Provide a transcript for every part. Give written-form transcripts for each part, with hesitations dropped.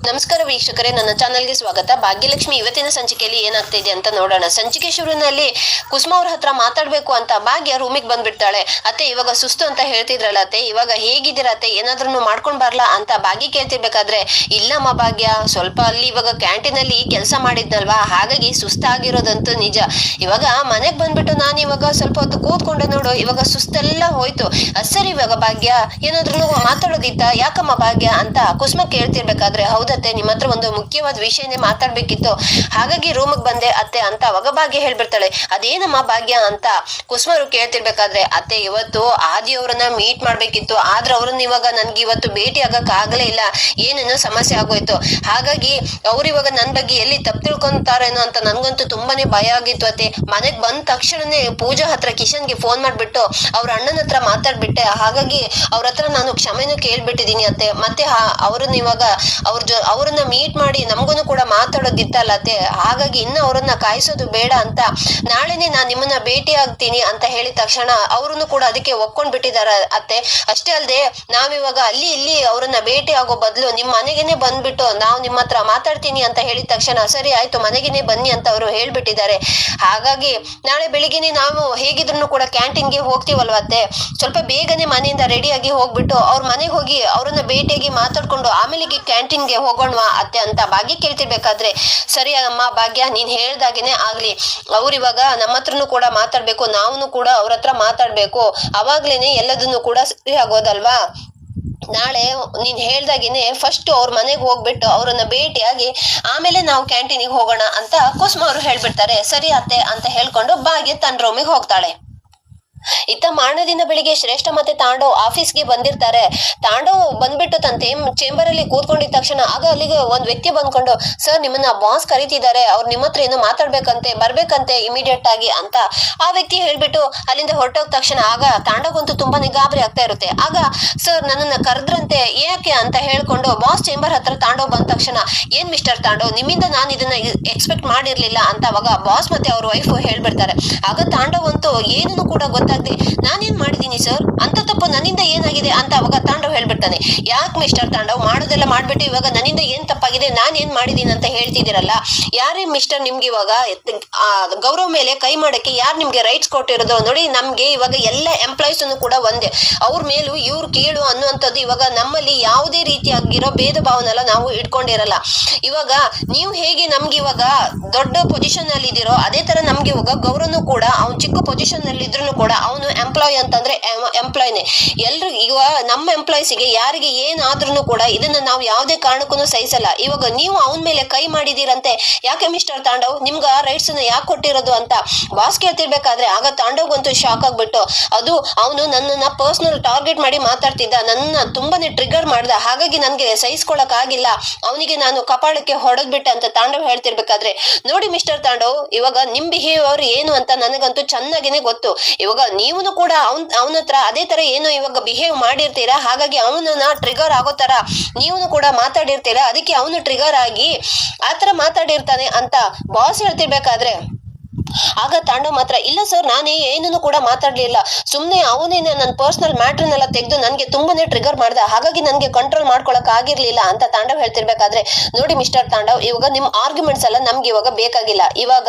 ನಮಸ್ಕಾರ ವೀಕ್ಷಕರೇ, ನನ್ನ ಚಾನಲ್ಗೆ ಸ್ವಾಗತ. ಭಾಗ್ಯಲಕ್ಷ್ಮಿ ಇವತ್ತಿನ ಸಂಚಿಕೆಯಲ್ಲಿ ಏನಾಗ್ತಾ ಇದೆ ಅಂತ ನೋಡೋಣ. ಸಂಚಿಕೆ ಶುರುವಿನಲ್ಲಿ ಕುಸುಮ ಅವ್ರ ಹತ್ರ ಮಾತಾಡ್ಬೇಕು ಅಂತ ಭಾಗ್ಯ ರೂಮಿಗೆ ಬಂದ್ಬಿಡ್ತಾಳೆ. ಅತ್ತೆ ಇವಾಗ ಸುಸ್ತು ಅಂತ ಹೇಳ್ತಿದ್ರಲ್ಲ ಅತ್ತೆ, ಇವಾಗ ಹೇಗಿದ್ದೀರ ಅತ್ತೆ, ಏನಾದ್ರೂ ಮಾಡ್ಕೊಂಡ್ ಬರ್ಲಾ ಅಂತ ಭಾಗ್ಯ ಕೇಳ್ತಿರ್ಬೇಕಾದ್ರೆ, ಇಲ್ಲಮ್ಮ ಭಾಗ್ಯ, ಸ್ವಲ್ಪ ಅಲ್ಲಿ ಇವಾಗ ಕ್ಯಾಂಟೀನ್ ಅಲ್ಲಿ ಕೆಲಸ ಮಾಡಿದ್ನಲ್ವಾ, ಹಾಗಾಗಿ ಸುಸ್ತಾಗಿರೋದಂತೂ ನಿಜ. ಇವಾಗ ಮನೆಗ್ ಬಂದ್ಬಿಟ್ಟು ನಾನು ಇವಾಗ ಸ್ವಲ್ಪ ಹೊತ್ತು ಕೂತ್ಕೊಂಡೆ ನೋಡು, ಇವಾಗ ಸುಸ್ತೆಲ್ಲ ಹೋಯ್ತು. ಸರಿ ಇವಾಗ ಭಾಗ್ಯ ಏನಾದ್ರೂ ಮಾತಾಡೋದಿತ್ತ, ಯಾಕಮ್ಮ ಭಾಗ್ಯ ಅಂತ ಕುಸುಮ ಕೇಳ್ತಿರ್ಬೇಕಾದ್ರೆ, ಹೌದತ್ತೆ ನಿಮ್ಮ ಹತ್ರ ಒಂದು ಮುಖ್ಯವಾದ ವಿಷಯನೇ ಮಾತಾಡ್ಬೇಕಿತ್ತು, ಹಾಗಾಗಿ ರೂಮಿಗೆ ಬಂದೆ ಅತ್ತೆ ಅಂತ ಅವಾಗ ಭಾಗ್ಯ ಹೇಳ್ಬಿಡ್ತಾಳೆ. ಅದೇನಮ್ಮ ಭಾಗ್ಯ ಅಂತ ಕುಸುಮರು ಕೇಳ್ತಿರ್ಬೇಕಾದ್ರೆ, ಅತ್ತೆ ಇವತ್ತು ಆದಿ ಅವ್ರನ್ನ ಮೀಟ್ ಮಾಡ್ಬೇಕಿತ್ತು, ಆದ್ರೆ ಅವ್ರನ್ನ ಇವಾಗ ನನ್ಗೆ ಇವತ್ತು ಭೇಟಿ ಆಗಕ್ ಆಗಲೇ ಇಲ್ಲ, ಏನೇನೋ ಸಮಸ್ಯೆ ಆಗೋಯ್ತು. ಹಾಗಾಗಿ ಅವ್ರು ಇವಾಗ ನನ್ ಬಗ್ಗೆ ಎಲ್ಲಿ ತಪ್ಪು ತಿಳ್ಕೊಂತಾರೇನೋ ಅಂತ ನನ್ಗಂತೂ ತುಂಬಾನೇ ಭಯ ಆಗಿತ್ತು ಅತ್ತೆ. ಮನೆಗ್ ಬಂದ ತಕ್ಷಣನೇ ಪೂಜಾ ಹತ್ರ ಕಿಶನ್ಗೆ ಫೋನ್ ಮಾಡ್ಬಿಟ್ಟು ಅವ್ರ ಅಣ್ಣನ ಹತ್ರ ಮಾತಾಡ್ಬಿಟ್ಟೆ. ಹಾಗಾಗಿ ಅವ್ರ ಹತ್ರ ನಾನು ಕ್ಷಮೆನೂ ಕೇಳ್ಬಿಟ್ಟಿದೀನಿ ಅತ್ತೆ. ಮತ್ತೆ ಅವ್ರನ್ನ ಇವಾಗ ಅವ್ರನ್ನ ಮೀಟ್ ಮಾಡಿ ನಮ್ಗೂನು ಕೂಡ ಮಾತಾಡೋದಿತ್ತಲ್ಲ ಅತ್ತೆ, ಹಾಗಾಗಿ ಇನ್ನು ಅವ್ರನ್ನ ಕಾಯಿಸೋದು ಬೇಡ ಅಂತ ನಾಳೆನೆ ನಾನ್ ನಿಮ್ಮನ್ನ ಭೇಟಿ ಆಗ್ತೀನಿ ಅಂತ ಹೇಳಿದ ತಕ್ಷಣ ಅವ್ರನ್ನು ಕೂಡ ಅದಕ್ಕೆ ಒಪ್ಕೊಂಡ್ ಬಿಟ್ಟಿದಾರ ಅತ್ತೆ. ಅಷ್ಟೇ ಅಲ್ದೆ ನಾವಿವಾಗ ಅಲ್ಲಿ ಇಲ್ಲಿ ಅವ್ರನ್ನ ಭೇಟಿ ಆಗೋ ಬದಲು ನಿಮ್ ಮನೆಗೇನೆ ಬಂದ್ಬಿಟ್ಟು ನಾವು ನಿಮ್ಮ ಹತ್ರ ಮಾತಾಡ್ತೀನಿ ಅಂತ ಹೇಳಿದ ತಕ್ಷಣ, ಸರಿ ಆಯ್ತು ಮನೆಗೇನೆ ಬನ್ನಿ ಅಂತ ಅವರು ಹೇಳ್ಬಿಟ್ಟಿದ್ದಾರೆ. ಹಾಗಾಗಿ ನಾಳೆ ಬೆಳಿಗ್ಗೆನೆ ನಾವು ಹೇಗಿದ್ರು ಕೂಡ ಕ್ಯಾಂಟೀನ್ಗೆ ಹೋಗ್ತೀವಲ್ವ ಅತ್ತೆ, ಸ್ವಲ್ಪ ಬೇಗನೆ ಮನೆಯಿಂದ ರೆಡಿಯಾಗಿ ಹೋಗ್ಬಿಟ್ಟು ಅವ್ರ ಮನೆಗೆ ಹೋಗಿ ಅವ್ರನ್ನ ಭೇಟಿಯಾಗಿ ಮಾತಾಡ್ಕೊಂಡು ಆಮೇಲೆ ಕ್ಯಾಂಟೀನ್ಗೆ ಹೋಗೋಣವಾ ಅತ್ತೆ ಅಂತ ಭಾಗ್ಯ ಕೇಳ್ತಿರ್ಬೇಕಾದ್ರೆ, ಸರಿ ಅಮ್ಮ ಭಾಗ್ಯ ನೀನ್ ಹೇಳ್ದಾಗೇನೆ ಆಗ್ಲಿ, ಅವ್ರ ಇವಾಗ ನಮ್ಮ ಹತ್ರನು ಕೂಡ ಮಾತಾಡ್ಬೇಕು, ನಾವು ಕೂಡ ಅವ್ರ ಹತ್ರ ಮಾತಾಡ್ಬೇಕು, ಅವಾಗ್ಲೇನೆ ಎಲ್ಲದನ್ನು ಕೂಡ ಸರಿ ಆಗೋದಲ್ವಾ. ನಾಳೆ ನೀನ್ ಹೇಳ್ದಾಗೇನೆ ಫಸ್ಟ್ ಅವ್ರ ಮನೆಗೆ ಹೋಗ್ಬಿಟ್ಟು ಅವ್ರನ್ನ ಭೇಟಿಯಾಗಿ ಆಮೇಲೆ ನಾವು ಕ್ಯಾಂಟೀನಿಗೆ ಹೋಗೋಣ ಅಂತ ಕುಸುಮ ಅವರು ಹೇಳ್ಬಿಡ್ತಾರೆ. ಸರಿ ಅತ್ತೆ ಅಂತ ಹೇಳ್ಕೊಂಡು ಭಾಗ್ಯ ತನ್ನ ರೂಮಿಗೆ ಹೋಗ್ತಾಳೆ. ಇತ್ತ ಮಾರನೇ ದಿನ ಬೆಳಿಗ್ಗೆ ಶ್ರೇಷ್ಠ ಮತ್ತೆ ತಾಂಡವ್ ಆಫೀಸ್ಗೆ ಬಂದಿರ್ತಾರೆ. ತಾಂಡವ್ ಬಂದ್ಬಿಟ್ಟು ತನ್ನ ಚೇಂಬರ್ ಅಲ್ಲಿ ಕೂತ್ಕೊಂಡಿದ ತಕ್ಷಣ ಆಗ ಅಲ್ಲಿಗೆ ಒಂದ್ ವ್ಯಕ್ತಿ ಬಂದ್ಕೊಂಡು, ಸರ್ ನಿಮ್ಮನ್ನ ಬಾಸ್ ಕರೀತಿದ್ದಾರೆ, ಅವ್ರು ನಿಮ್ಮ ಹತ್ರ ಏನೋ ಮಾತಾಡ್ಬೇಕಂತೆ, ಬರ್ಬೇಕಂತೆ ಇಮಿಡಿಯೇಟ್ ಆಗಿ ಅಂತ ಆ ವ್ಯಕ್ತಿ ಹೇಳ್ಬಿಟ್ಟು ಅಲ್ಲಿಂದ ಹೊರಟೋಗ ತಕ್ಷಣ ಆಗ ತಾಂಡವ್ಗಂತೂ ತುಂಬಾನೇ ಗಾಬರಿ ಆಗ್ತಾ ಇರುತ್ತೆ. ಆಗ ಸರ್ ನನ್ನನ್ನ ಕರೆದ್ರಂತೆ, ಯಾಕೆ ಅಂತ ಹೇಳ್ಕೊಂಡು ಬಾಸ್ ಚೇಂಬರ್ ಹತ್ರ ತಾಂಡವ್ ಬಂದ ತಕ್ಷಣ, ಏನ್ ಮಿಸ್ಟರ್ ತಾಂಡವ್ ನಿಮ್ಮಿಂದ ನಾನು ಇದನ್ನ ಎಕ್ಸ್ಪೆಕ್ಟ್ ಮಾಡಿರ್ಲಿಲ್ಲ ಅಂತ ಅವಾಗ ಬಾಸ್ ಮತ್ತೆ ಅವ್ರ ವೈಫ್ ಹೇಳ್ಬಿಡ್ತಾರೆ. ಆಗ ತಾಂಡವ್ ಅಂತೂ ಏನನ್ನು ಕೂಡ ಗೊತ್ತಾಗ್ದೆ, ನಾನೇನ್ ಮಾಡಿದೀನಿ ಸರ್, ಅಂತ ತಪ್ಪು ನನ್ನಿಂದ ಏನಾಗಿದೆ ಅಂತ ಅವಾಗ ತಾಂಡವ್ ಹೇಳ್ಬಿಡ್ತಾನೆ. ಯಾಕೆ ಮಿಸ್ಟರ್ ತಾಂಡವ್ ಮಾಡೋದೆಲ್ಲ ಮಾಡ್ಬಿಟ್ಟು ಇವಾಗ ನನ್ನಿಂದ ಏನ್ ತಪ್ಪಾಗಿದೆ, ನಾನ್ ಏನ್ ಮಾಡಿದೀನಿ ಅಂತ ಹೇಳ್ತಿದ್ದೀರಲ್ಲ, ಯಾರೇ ಮಿಸ್ಟರ್ ನಿಮ್ಗೆ ಇವಾಗ ಗೌರವ್ ಮೇಲೆ ಕೈ ಮಾಡಕ್ಕೆ ಯಾರು ನಿಮ್ಗೆ ರೈಟ್ಸ್ ಕೊಟ್ಟಿರೋದು? ನೋಡಿ ನಮ್ಗೆ ಇವಾಗ ಎಲ್ಲ ಎಂಪ್ಲಾಯೀಸ್ ಕೂಡ ಒಂದೇ, ಅವ್ರ ಮೇಲೂ ಇವ್ರು ಕೀಳು ಅನ್ನುವಂಥದ್ದು ಇವಾಗ ನಮ್ಮಲ್ಲಿ ಯಾವುದೇ ರೀತಿಯಾಗಿರೋ ಭೇದ ಭಾವನೆಲ್ಲ ನಾವು ಇಟ್ಕೊಂಡಿರಲ್ಲ. ಇವಾಗ ನೀವು ಹೇಗೆ ನಮ್ಗೆ ಇವಾಗ ದೊಡ್ಡ ಪೊಸಿಷನ್ ಅಲ್ಲಿ ಇದೀರೋ, ಅದೇ ತರ ನಮ್ಗೆ ಇವಾಗ ಗೌರವ್ನು ಕೂಡ ಅವ್ನ್ ಚಿಕ್ಕ ಪೊಸಿಷನ್ ಅಲ್ಲಿ ಇದ್ರು ಕೂಡ ಅವನು ಎಂಪ್ಲಾಯ್ ಅಂತಂದ್ರೆ ಎಂಪ್ಲಾಯ್ನೇ. ಎಲ್ರು ಈಗ ನಮ್ಮ ಎಂಪ್ಲಾಯೀಸ್ಗೆ ಯಾರಿಗೆ ಏನಾದ್ರೂ ಕೂಡ ಇದನ್ನ ನಾವು ಯಾವುದೇ ಕಾರಣಕ್ಕೂ ಸಹಿಸಲ್ಲ. ಇವಾಗ ನೀವು ಅವನ ಮೇಲೆ ಕೈ ಮಾಡಿದೀರಂತೆ, ಯಾಕೆ ಮಿಸ್ಟರ್ ತಾಂಡವ್ ನಿಮ್ಗ ರೈಟ್ಸ್ ಯಾಕೆ ಕೊಟ್ಟಿರೋದು ಅಂತ ಬಾಸ್ ಕೇಳ್ತಿರ್ಬೇಕಾದ್ರೆ ಆಗ ತಾಂಡವ್ಗಂತೂ ಶಾಕ್ ಆಗ್ಬಿಟ್ಟು, ಅದು ಅವನು ನನ್ನನ್ನ ಪರ್ಸನಲ್ ಟಾರ್ಗೆಟ್ ಮಾಡಿ ಮಾತಾಡ್ತಿದ್ದ, ನನ್ನ ತುಂಬಾನೇ ಟ್ರಿಗರ್ ಮಾಡ್ದ, ಹಾಗಾಗಿ ನನ್ಗೆ ಸಹಿಸ್ಕೊಳಕ್ ಆಗಿಲ್ಲ, ಅವನಿಗೆ ನಾನು ಕಪಾಳಕ್ಕೆ ಹೊಡೆದ್ಬಿಟ್ಟೆ ಅಂತ ತಾಂಡವ್ ಹೇಳ್ತಿರ್ಬೇಕಾದ್ರೆ, ನೋಡಿ ಮಿಸ್ಟರ್ ತಾಂಡವ್ ಇವಾಗ ನಿಮ್ ಬಿಹೇವಿಯರ್ ಏನು ಅಂತ ನನಗಂತೂ ಚೆನ್ನಾಗಿನೇ ಗೊತ್ತು. ಇವಾಗ ನೀವು ಕೂಡ ಅವನ ಹತ್ರ ಅದೇ ತರ ಏನು ಇವಾಗ ಬಿಹೇವ್ ಮಾಡಿರ್ತೀರಾ, ಹಾಗಾಗಿ ಅವನನ್ನ ಟ್ರಿಗರ್ ಆಗೋ ತರ ನೀವು ಕೂಡ ಮಾತಾಡಿರ್ತೀರಾ, ಅದಕ್ಕೆ ಅವನು ಟ್ರಿಗರ್ ಆಗಿ ಆತರ ಮಾತಾಡಿರ್ತಾನೆ ಅಂತ ಬಾಸ್ ಹೇಳ್ತಿರ್ಬೇಕಾದ್ರೆ ಆಗ ತಾಂಡವ್ ಮಾತ್ರ, ಇಲ್ಲ ಸರ್ ನಾನೇ ಏನನ್ನು ಕೂಡ ಮಾತಾಡ್ಲಿಲ್ಲ, ಸುಮ್ನೆ ಅವನೇನೆ ನನ್ನ ಪರ್ಸನಲ್ ಮ್ಯಾಟ್ರನ್ನೆಲ್ಲ ತೆಗೆದು ನನ್ಗೆ ತುಂಬಾನೇ ಟ್ರಿಗರ್ ಮಾಡ್ದ, ಹಾಗಾಗಿ ನನ್ಗೆ ಕಂಟ್ರೋಲ್ ಮಾಡ್ಕೊಳಕ್ ಆಗಿರ್ಲಿಲ್ಲ ಅಂತ ತಾಂಡವ್ ಹೇಳ್ತಿರ್ಬೇಕಾದ್ರೆ, ನೋಡಿ ಮಿಸ್ಟರ್ ತಾಂಡವ್ ಇವಾಗ ನಿಮ್ ಆರ್ಗ್ಯುಮೆಂಟ್ಸ್ ಎಲ್ಲ ನಮ್ಗೆ ಇವಾಗ ಬೇಕಾಗಿಲ್ಲ. ಇವಾಗ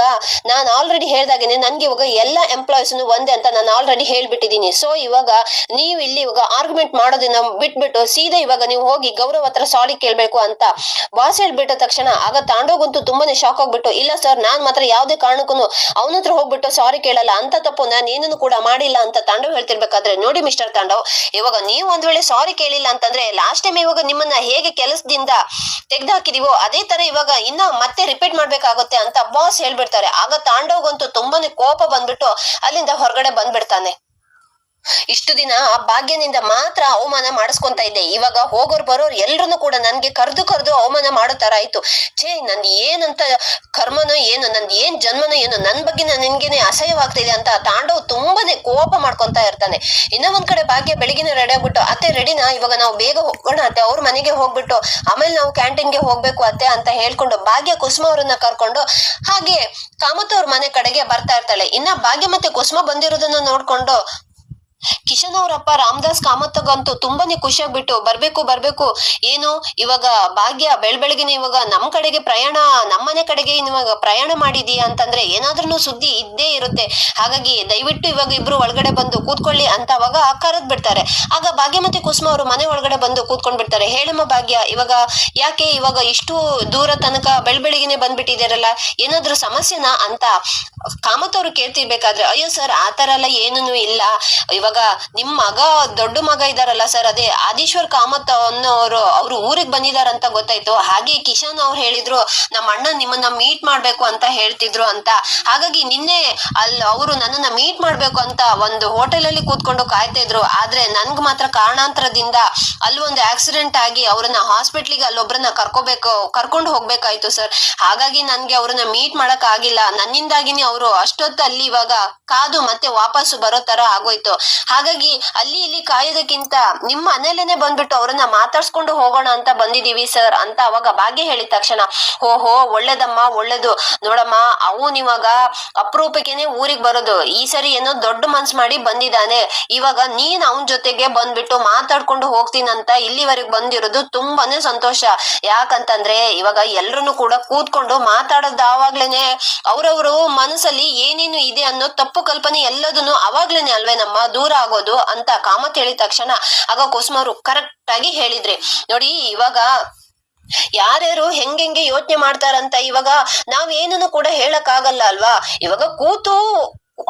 ನಾನು ಆಲ್ರೆಡಿ ಹೇಳ್ದಾಗೇನೆ ನನ್ಗೆ ಇವಾಗ ಎಲ್ಲ ಎಂಪ್ಲಾಯೀಸ್ ಒಂದೇ ಅಂತ ನಾನು ಆಲ್ರೆಡಿ ಹೇಳ್ಬಿಟ್ಟಿದೀನಿ. ಸೊ ಇವಾಗ ನೀವು ಇಲ್ಲಿ ಇವಾಗ ಆರ್ಗ್ಯುಮೆಂಟ್ ಮಾಡೋದನ್ನ ಬಿಟ್ಬಿಟ್ಟು ಸೀದಾ ಇವಾಗ ನೀವು ಹೋಗಿ ಗೌರವ್ ಹತ್ರ ಸಾರಿ ಕೇಳ್ಬೇಕು ಅಂತ ಬಾಸ್ ಹೇಳ್ಬಿಟ್ಟ ತಕ್ಷಣ ಆಗ ತಾಂಡವ್ಗಂತೂ ತುಂಬಾನೇ ಶಾಕ್ ಆಗ್ಬಿಟ್ಟು, ಇಲ್ಲ ಸರ್ ನಾನ್ ಮಾತ್ರ ಯಾವ್ದೇ ಕಾರಣಕ್ಕೂ ಅವನ ಹತ್ರ ಹೋಗ್ಬಿಟ್ಟು ಸಾರಿ ಕೇಳಲ್ಲ, ಅಂತ ತಪ್ಪು ನಾನು ಏನನ್ನು ಕೂಡ ಮಾಡಿಲ್ಲ ಅಂತ ತಾಂಡವ್ ಹೇಳ್ತಿರ್ಬೇಕಾದ್ರೆ, ನೋಡಿ ಮಿಸ್ಟರ್ ತಾಂಡವ್ ಇವಾಗ ನೀವು ಒಂದ್ ವೇಳೆ ಸಾರಿ ಕೇಳಿಲ್ಲ ಅಂತಂದ್ರೆ ಲಾಸ್ಟ್ ಟೈಮ್ ಇವಾಗ ನಿಮ್ಮನ್ನ ಹೇಗೆ ಕೆಲಸದಿಂದ ತೆಗ್ದು ಹಾಕಿದೀವೋ ಅದೇ ತರ ಇವಾಗ ಇನ್ನ ಮತ್ತೆ ರಿಪೀಟ್ ಮಾಡ್ಬೇಕಾಗುತ್ತೆ ಅಂತ ಬಾಸ್ ಹೇಳ್ಬಿಡ್ತಾರೆ. ಆಗ ತಾಂಡವ್ಗಂತೂ ತುಂಬಾನೇ ಕೋಪ ಬಂದ್ಬಿಟ್ಟು ಅಲ್ಲಿಂದ ಹೊರಗಡೆ ಬಂದ್ಬಿಡ್ತಾನೆ. ಇಷ್ಟು ದಿನ ಆ ಭಾಗ್ಯನಿಂದ ಮಾತ್ರ ಅವಮಾನ ಮಾಡಿಸ್ಕೊಂತ ಇದ್ದೆ, ಇವಾಗ ಹೋಗೋರ್ ಬರೋರ್ ಎಲ್ರನ್ನು ಕೂಡ ನನ್ಗೆ ಕರ್ದು ಅವಮಾನ ಮಾಡೋ ತರ ಆಯ್ತು. ಛೇ ನಂದು ಏನಂತ ಕರ್ಮನೋ ಏನು, ನಂದು ಏನ್ ಜನ್ಮನೋ ಏನು, ನನ್ ಬಗ್ಗೆ ನಿನ್ಗೆನೆ ಅಸಹ್ಯವಾಗ್ತಿದೆ ಅಂತ ತಾಂಡವ್ ತುಂಬಾನೇ ಕೋಪ ಮಾಡ್ಕೊಂತ ಇರ್ತಾನೆ. ಇನ್ನ ಒಂದ್ ಕಡೆ ಭಾಗ್ಯ ಬೆಳಿಗ್ಗೆ ರೆಡಿ ಆಗ್ಬಿಟ್ಟು, ಅತ್ತೆ ರೆಡಿನಾ, ಇವಾಗ ನಾವು ಬೇಗ ಹೋಗೋಣ ಅತ್ತೆ, ಅವ್ರ ಮನೆಗೆ ಹೋಗ್ಬಿಟ್ಟು ಆಮೇಲೆ ನಾವು ಕ್ಯಾಂಟೀನ್ಗೆ ಹೋಗ್ಬೇಕು ಅತ್ತೆ ಅಂತ ಹೇಳ್ಕೊಂಡು ಭಾಗ್ಯ ಕುಸುಮ ಅವ್ರನ್ನ ಕರ್ಕೊಂಡು ಹಾಗೆ ಕಾಮತ್ ಅವ್ರ ಮನೆ ಕಡೆಗೆ ಬರ್ತಾ ಇರ್ತಾಳೆ. ಇನ್ನ ಭಾಗ್ಯ ಮತ್ತೆ ಕುಸುಮ ಬಂದಿರೋದನ್ನ ನೋಡ್ಕೊಂಡು ಕಿಶನ್ ಅವರಪ್ಪ ರಾಮದಾಸ್ ಕಾಮತ್ಗಂತೂ ತುಂಬಾನೇ ಖುಷಿಯಾಗ್ಬಿಟ್ಟು ಬರ್ಬೇಕು ಏನು ಇವಾಗ ಭಾಗ್ಯ ಬೆಳಬೆಳಗಿನ ಇವಾಗ ನಮ್ ಕಡೆಗೆ ಪ್ರಯಾಣ ನಮ್ಮನೆ ಕಡೆಗೆ ಇವಾಗ ಪ್ರಯಾಣ ಮಾಡಿದೀಯ ಅಂತಂದ್ರೆ ಏನಾದ್ರೂ ಸುದ್ದಿ ಇದ್ದೇ ಇರುತ್ತೆ. ಹಾಗಾಗಿ ದಯವಿಟ್ಟು ಇವಾಗ ಇಬ್ರು ಒಳಗಡೆ ಬಂದು ಕೂತ್ಕೊಳ್ಳಿ ಅಂತ ಅವಾಗ ಕರೆದ್ ಬಿಡ್ತಾರೆ. ಆಗ ಭಾಗ್ಯ ಮತ್ತೆ ಕುಸುಮ ಅವರು ಮನೆ ಒಳಗಡೆ ಬಂದು ಕೂತ್ಕೊಂಡ್ ಬಿಡ್ತಾರೆ. ಹೇಳಮ್ಮ ಭಾಗ್ಯ, ಇವಾಗ ಯಾಕೆ ಇವಾಗ ಇಷ್ಟು ದೂರ ತನಕ ಬೆಳಬೆಳಗಿನೇ ಬಂದ್ಬಿಟ್ಟಿದಾರಲ್ಲ, ಏನಾದ್ರೂ ಸಮಸ್ಯೆನಾ ಅಂತ ಕಾಮತ್ ಅವ್ರು ಕೇಳ್ತಿರ್ಬೇಕಾದ್ರೆ, ಅಯ್ಯೋ ಸರ್ ಆತರ ಎಲ್ಲ ಏನೂ ಇಲ್ಲ, ಇವಾಗ ನಿಮ್ ಮಗ ದೊಡ್ಡ ಮಗ ಇದಾರಲ್ಲ ಸರ್, ಅದೇ ಆದೀಶ್ವರ್ ಕಾಮತ್ ಅನ್ನೋರು ಅವ್ರು ಊರಿಗೆ ಬಂದಿದಾರಂತ ಗೊತ್ತಾಯ್ತು. ಹಾಗೆ ಕಿಶನ್ ಅವ್ರು ಹೇಳಿದ್ರು ನಮ್ಮ ಅಣ್ಣ ನಿಮ್ಮನ್ನ ಮೀಟ್ ಮಾಡ್ಬೇಕು ಅಂತ ಹೇಳ್ತಿದ್ರು ಅಂತ. ಹಾಗಾಗಿ ನಿನ್ನೆ ಅವರು ನನ್ನನ್ನ ಮೀಟ್ ಮಾಡ್ಬೇಕು ಅಂತ ಒಂದು ಹೋಟೆಲ್ ಅಲ್ಲಿ ಕೂತ್ಕೊಂಡು ಕಾಯ್ತಾ ಇದ್ರು. ಆದ್ರೆ ನನ್ಗ್ ಮಾತ್ರ ಕಾರಣಾಂತರದಿಂದ ಅಲ್ಲಿ ಒಂದು ಆಕ್ಸಿಡೆಂಟ್ ಆಗಿ ಅವ್ರನ್ನ ಹಾಸ್ಪಿಟ್ಲಿಗೆ ಅಲ್ಲೊಬ್ರನ್ನ ಕರ್ಕೊಂಡು ಹೋಗ್ಬೇಕಾಯ್ತು ಸರ್. ಹಾಗಾಗಿ ನನ್ಗೆ ಅವ್ರನ್ನ ಮೀಟ್ ಮಾಡಕ್ ಆಗಿಲ್ಲ. ನನ್ನಿಂದಾಗಿನೇ ಅವರು ಅಷ್ಟೊತ್ತು ಅಲ್ಲಿ ಇವಾಗ ಕಾದು ಮತ್ತೆ ವಾಪಸ್ ಬರೋ ತರ ಆಗೋಯ್ತು. ಹಾಗಾಗಿ ಅಲ್ಲಿ ಇಲ್ಲಿ ಕಾಯೋದಕ್ಕಿಂತ ನಿಮ್ಮ ಮನೇಲೇನೆ ಬಂದ್ಬಿಟ್ಟು ಅವ್ರನ್ನ ಮಾತಾಡ್ಸ್ಕೊಂಡು ಹೋಗೋಣ ಅಂತ ಬಂದಿದೀವಿ ಸರ್ ಅಂತ ಅವಾಗ ಭಾಗ್ಯ ಹೇಳಿದ ತಕ್ಷಣ, ಓಹೋ ಒಳ್ಳೇದಮ್ಮ ಒಳ್ಳೇದು ನೋಡಮ್ಮ, ಅವನ್ ಇವಾಗ ಅಪರೂಪಕ್ಕೇನೆ ಊರಿಗೆ ಬರೋದು, ಈ ಸರಿ ಏನೋ ದೊಡ್ಡ ಮನ್ಸ್ ಮಾಡಿ ಬಂದಿದ್ದಾನೆ. ಇವಾಗ ನೀನ್ ಅವನ್ ಜೊತೆಗೆ ಬಂದ್ಬಿಟ್ಟು ಮಾತಾಡ್ಕೊಂಡು ಹೋಗ್ತೀನಂತ ಇಲ್ಲಿವರೆಗೆ ಬಂದಿರೋದು ತುಂಬಾನೇ ಸಂತೋಷ. ಯಾಕಂತಂದ್ರೆ ಇವಾಗ ಎಲ್ರು ಕೂಡ ಕೂತ್ಕೊಂಡು ಮಾತಾಡೋದಾವಾಗ್ಲೇನೆ ಅವ್ರವ್ರು ಮನಸ್ಸಲ್ಲಿ ಏನೇನು ಇದೆ ಅನ್ನೋ ತಪ್ಪು ಕಲ್ಪನೆ ಎಲ್ಲದನ್ನು ಅವಾಗ್ಲೇನೆ ಅಲ್ವೇನಮ್ಮ ದೂರ ಆಗೋದು ಅಂತ ಕಾಮತ್ ಹೇಳಿದ ತಕ್ಷಣ ಆಗ ಕುಸುಮ ಅವರು ಕರೆಕ್ಟ್ ಆಗಿ ಹೇಳಿದ್ರಿ. ನೋಡಿ ಇವಾಗ ಯಾರ್ಯಾರು ಹೆಂಗೆ ಯೋಚನೆ ಮಾಡ್ತಾರಂತ ಇವಾಗ ನಾವೇನನ್ನು ಕೂಡ ಹೇಳಕ್ ಆಗಲ್ಲ ಅಲ್ವಾ. ಇವಾಗ ಕೂತು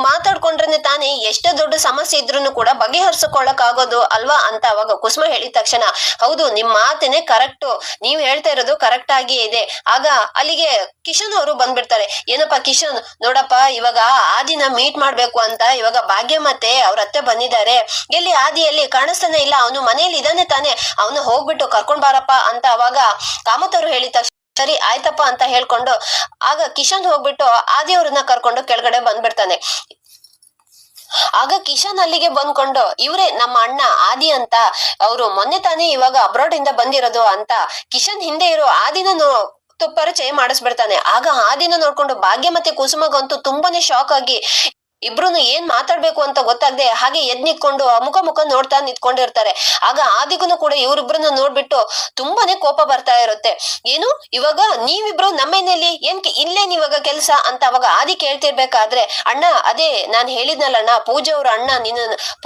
ಮಾತಾಡ್ಕೊಂಡ್ರೆ ತಾನೇ ಎಷ್ಟೇ ದೊಡ್ಡ ಸಮಸ್ಯೆ ಇದ್ರೂ ಕೂಡ ಬಗೆಹರಿಸಿಕೊಳ್ಳಕ್ ಆಗೋದು ಅಲ್ವಾ ಅಂತ ಅವಾಗ ಕುಸುಮ ಹೇಳಿದ ತಕ್ಷಣ, ಹೌದು ನಿಮ್ ಮಾತೇನೆ ಕರೆಕ್ಟ್, ನೀವ್ ಹೇಳ್ತಾ ಇರೋದು ಕರೆಕ್ಟ್ ಆಗಿ ಇದೆ. ಆಗ ಅಲ್ಲಿಗೆ ಕಿಶನ್ ಅವರು ಬಂದ್ಬಿಡ್ತಾರೆ. ಏನಪ್ಪಾ ಕಿಶನ್, ನೋಡಪ್ಪ ಇವಾಗ ಆದಿನ ಮೀಟ್ ಮಾಡ್ಬೇಕು ಅಂತ ಇವಾಗ ಭಾಗ್ಯ ಮತ್ತೆ ಅವ್ರ ಅತ್ತೆ ಬಂದಿದ್ದಾರೆ. ಎಲ್ಲಿ ಆದಿಯಲ್ಲಿ ಕಾಣಿಸ್ತಾನೆ ಇಲ್ಲ, ಅವನು ಮನೇಲಿ ಇದಾನೆ ತಾನೆ, ಅವನು ಹೋಗ್ಬಿಟ್ಟು ಕರ್ಕೊಂಡ್ ಬಾರಪ್ಪ ಅಂತ ಅವಾಗ ಕಾಮತ್ ಅವರು ಹೇಳಿದ ತಕ್ಷಣ ಸರಿ ಆಯ್ತಪ್ಪ ಅಂತ ಹೇಳ್ಕೊಂಡು ಆಗ ಕಿಶನ್ ಹೋಗ್ಬಿಟ್ಟು ಆದಿ ಅವ್ರನ್ನ ಕರ್ಕೊಂಡು ಕೆಳಗಡೆ ಬಂದ್ಬಿಡ್ತಾನೆ. ಆಗ ಕಿಶನ್ ಅಲ್ಲಿಗೆ ಬಂದ್ಕೊಂಡು ಇವ್ರೆ ನಮ್ಮ ಅಣ್ಣ ಆದಿ ಅಂತ, ಅವ್ರು ಮೊನ್ನೆ ತಾನೇ ಇವಾಗ ಅಬ್ರಾಡ್ ಇಂದ ಬಂದಿರೋದು ಅಂತ ಕಿಶನ್ ಹಿಂದೆ ಇರೋ ಆದಿನ ಪರಿಚಯ ಮಾಡಿಸ್ಬಿಡ್ತಾನೆ. ಆಗ ಆದಿನ ನೋಡ್ಕೊಂಡು ಭಾಗ್ಯ ಮತ್ತೆ ಕುಸುಮಗಂತೂ ತುಂಬಾನೇ ಶಾಕ್ ಆಗಿ ಇಬ್ರುನು ಏನ್ ಮಾತಾಡ್ಬೇಕು ಅಂತ ಗೊತ್ತಾಗ್ದೆ ಹಾಗೆ ಎದ್ ನಿಂತ್ಕೊಂಡು ಮುಖ ನೋಡ್ತಾ ನಿಂತ್ಕೊಂಡಿರ್ತಾರೆ. ಆಗ ಆದಿಗೂ ಕೂಡ ಇವ್ರಿಬ್ರನ್ನ ನೋಡ್ಬಿಟ್ಟು ತುಂಬಾನೇ ಕೋಪ ಬರ್ತಾ ಇರುತ್ತೆ. ಏನು ಇವಾಗ ನೀವಿಬ್ರು ನಮ್ಮನೇಲಿ ಇಲ್ಲೇನ್ ಇವಾಗ ಕೆಲ್ಸ ಅಂತ ಅವಾಗ ಆದಿ ಕೇಳ್ತಿರ್ಬೇಕಾದ್ರೆ, ಅಣ್ಣ ಅದೇ ನಾನ್ ಹೇಳಿದ್ನಲ್ಲಣ್ಣ, ಪೂಜಾ ಅವ್ರ ಅಣ್ಣ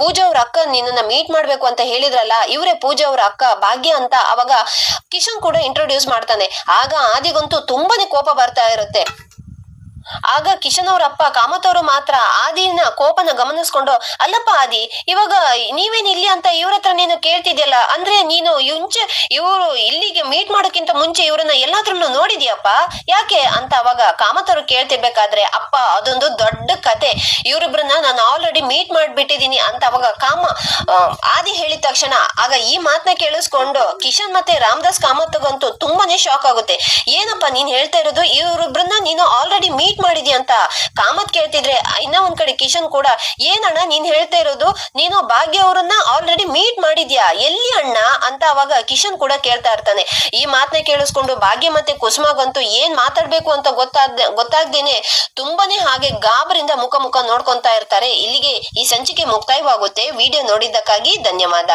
ಪೂಜಾ ಅವ್ರ ಅಕ್ಕ ನಿನ್ನ ಮೀಟ್ ಮಾಡ್ಬೇಕು ಅಂತ ಹೇಳಿದ್ರಲ್ಲ, ಇವ್ರೆ ಪೂಜಾ ಅವ್ರ ಅಕ್ಕ ಭಾಗ್ಯ ಅಂತ ಅವಾಗ ಕಿಶನ್ ಕೂಡ ಇಂಟ್ರೊಡ್ಯೂಸ್ ಮಾಡ್ತಾನೆ. ಆಗ ಆದಿಗಂತೂ ತುಂಬಾನೇ ಕೋಪ ಬರ್ತಾ ಇರುತ್ತೆ. ಆಗ ಕಿಶನ್ ಅವ್ರ ಅಪ್ಪ ಕಾಮತ್ ಅವರು ಮಾತ್ರ ಆದಿನ ಕೋಪನ ಗಮನಿಸ್ಕೊಂಡು, ಅಲ್ಲಪ್ಪ ಆದಿ ಇವಾಗ ನೀವೇನ್ ಇಲ್ಲಿ ಅಂತ ಇವ್ರ ಹತ್ರ ನೀನು ಕೇಳ್ತಿದ್ಯಲ್ಲ, ಅಂದ್ರೆ ನೀನು ಇವ್ರು ಇಲ್ಲಿಗೆ ಮೀಟ್ ಮಾಡೋಕ್ಕಿಂತ ಮುಂಚೆ ಇವ್ರನ್ನ ಎಲ್ಲಾದ್ರೂ ನೋಡಿದ್ಯಪ್ಪ ಯಾಕೆ ಅಂತ ಅವಾಗ ಕಾಮತ್ ಅವರು ಕೇಳ್ತಿರ್ಬೇಕಾದ್ರೆ, ಅಪ್ಪ ಅದೊಂದು ದೊಡ್ಡ ಕತೆ, ಇವ್ರಿಬ್ರನ್ನ ನಾನು ಆಲ್ರೆಡಿ ಮೀಟ್ ಮಾಡ್ಬಿಟ್ಟಿದೀನಿ ಅಂತ ಅವಾಗ ಆದಿ ಹೇಳಿದ ತಕ್ಷಣ ಆಗ ಈ ಮಾತನ್ನ ಕೇಳಿಸ್ಕೊಂಡು ಕಿಶನ್ ಮತ್ತೆ ರಾಮದಾಸ್ ಕಾಮತ್ಗಂತೂ ತುಂಬಾನೇ ಶಾಕ್ ಆಗುತ್ತೆ. ಏನಪ್ಪಾ ನೀನ್ ಹೇಳ್ತಾ ಇರೋದು, ಇವ್ರಿಬ್ರನ್ನ ನೀನು ಆಲ್ರೆಡಿ ಮೀಟ್ ಮಾಡಿದ್ಯಾ ಅಂತ ಕಾಮತ್ ಕೇಳ್ತಿದ್ರೆ, ಇನ್ನ ಒಂದ್ ಕಡೆ ಕಿಶನ್ ಕೂಡ, ಏನಣ್ಣ ನೀನ್ ಹೇಳ್ತಾ ಇರೋದು, ನೀನು ಭಾಗ್ಯ ಅವ್ರನ್ನ ಆಲ್ರೆಡಿ ಮೀಟ್ ಮಾಡಿದ್ಯಾ, ಎಲ್ಲಿ ಅಣ್ಣ ಅಂತ ಅವಾಗ ಕಿಶನ್ ಕೂಡ ಕೇಳ್ತಾ ಇರ್ತಾನೆ. ಈ ಮಾತನ್ನ ಕೇಳಿಸ್ಕೊಂಡು ಭಾಗ್ಯ ಮತ್ತೆ ಕುಸುಮಗಂತೂ ಏನ್ ಮಾತಾಡ್ಬೇಕು ಅಂತ ಗೊತ್ತಾಗ್ದೇನೆ ತುಂಬಾನೇ ಹಾಗೆ ಗಾಬರಿಂದ ಮುಖ ನೋಡ್ಕೊಂತಾ ಇರ್ತಾರೆ. ಇಲ್ಲಿಗೆ ಈ ಸಂಚಿಕೆ ಮುಕ್ತಾಯವಾಗುತ್ತೆ. ವಿಡಿಯೋ ನೋಡಿದ್ದಕ್ಕಾಗಿ ಧನ್ಯವಾದ.